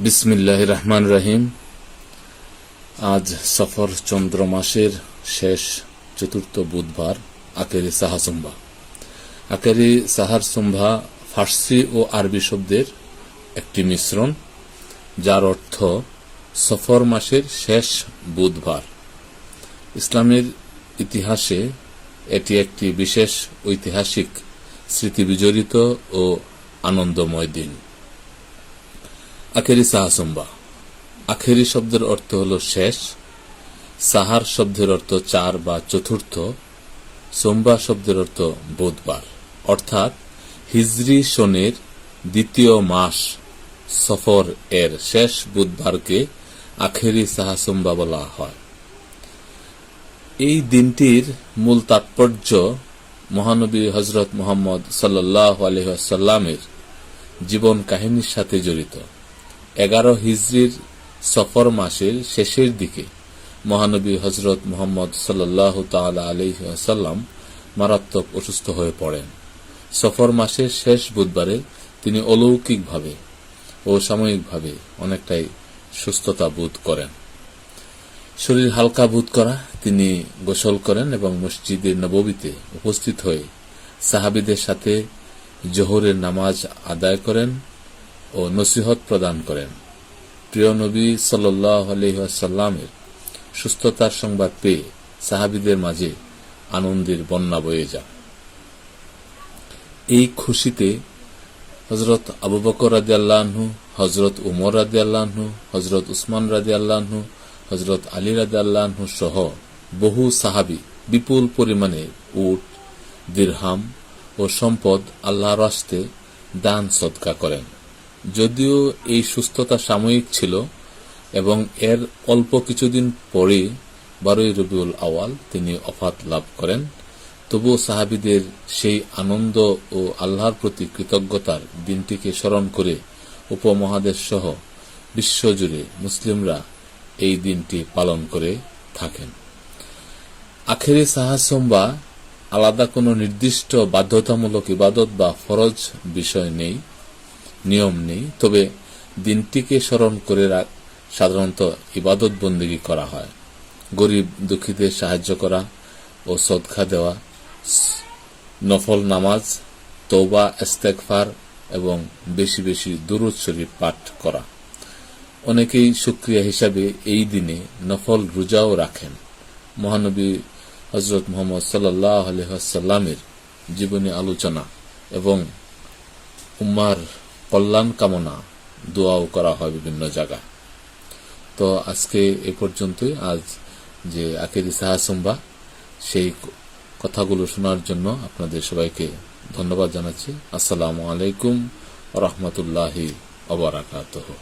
বিসমিল্লাহির রহমানির রহিম। আজ সফর চন্দ্র মাসের শেষ চতুর্থ বুধবার আখেরি সাহা সুম্বা। আখেরি সাহার সুম্বা ফার্সি ও আরবি শব্দের একটি মিশ্রণ, যার অর্থ সফর মাসের শেষ বুধবার। ইসলামের ইতিহাসে এটি একটি বিশেষ ঐতিহাসিক স্মৃতিবিজড়িত ও আনন্দময় দিন। আখেরি সাহা সুম্বা। আখেরি শব্দের অর্থ হল শেষ, সাহার শব্দের অর্থ চার বা চতুর্থ, সোমবা শব্দের অর্থ বুধবার। অর্থাৎ হিজরি সনের দ্বিতীয় মাস সফর এর শেষ বুধবারকে আখেরি সাহা সুম্বা বলা হয়। এই দিনটির মূল তাৎপর্য মহানবী হযরত মুহাম্মদ সাল্লাল্লাহু আলাইহি ওয়াসাল্লামের জীবন কাহিনীর সাথে জড়িত। 11 হিজরির সফর মাসের শেষের দিকে মহানবী হযরত মুহাম্মদ সাল্লাল্লাহু তাআলা আলাইহি ওয়াসাল্লাম মারাত্মক অসুস্থ হয়ে পড়েন। সফর মাসের শেষ বুধবারে তিনি অলৌকিকভাবে ও সাময়িকভাবে অনেকটাই সুস্থতা বোধ করেন। শরীর হালকা বোধ করা তিনি গোসল করেন এবং মসজিদে নববীতে উপস্থিত হয়ে সাহাবীদের সাথে জোহরের নামাজ আদায় করেন ও নসিহত প্রদান করেন। প্রিয় নবী সাল্লাল্লাহু আলাইহি ওয়াসাল্লামের সুস্থতার সংবাদ পেয়ে সাহাবীদের মাঝে আনন্দের বন্যা বয়ে যায়। এই খুশিতে হযরত আবু বকর রাদিয়াল্লাহু আনহু, হযরত উমর রাদিয়াল্লাহু আনহু, হযরত উসমান রাদিয়াল্লাহু আনহু, হযরত আলী রাদিয়াল্লাহু আনহু সহ বহু সাহাবী বিপুল পরিমাণে উট, দিরহাম ও সম্পদ আল্লাহর রাস্তে দান সদকা করেন। যদিও এই সুস্থতা সাময়িক ছিল এবং এর অল্প কিছুদিন পরে 12 রবিউল আওয়াল তিনি ওফাত লাভ করেন, তবুও সাহাবীদের সেই আনন্দ ও আল্লাহর প্রতি কৃতজ্ঞতার দিনটিকে স্মরণ করে উপমহাদেশ সহ বিশ্বজুড়ে মুসলিমরা এই দিনটি পালন করে থাকেন। আখেরি সাহা সুম্বা আলাদা কোনো নির্দিষ্ট বাধ্যতামূলক ইবাদত বা ফরজ বিষয় নেই, নিয়ম নেই, তবে দিনটিকে স্মরণ করে সাধারণত ইবাদত বন্দেগী করা হয়। গরিব দুঃখীদের সাহায্য করা ও সদকা দেওয়া, নফল নামাজ, তওবা, ইস্তেগফার এবং বেশি বেশি দুরূদ শরীফ পাঠ করা। অনেকেই শুকরিয়া হিসাবে এই দিনে নফল রোজাও রাখেন। মহানবী হযরত মুহাম্মদ সাল্লাল্লাহু আলাইহি ওয়াসাল্লামের জীবনী আলোচনা এবং উম্মার কল্যাণ কামনা দোয়াও করা হয় বিভিন্ন জায়গায়। তো আজকে এ পর্যন্তই। আজ যে আখেরি সাহা সুম্বা, সেই কথাগুলো শোনার জন্য আপনাদের সবাইকে ধন্যবাদ জানাচ্ছি। আসসালামু আলাইকুম ওয়া রাহমাতুল্লাহি ওয়া বারাকাতুহু।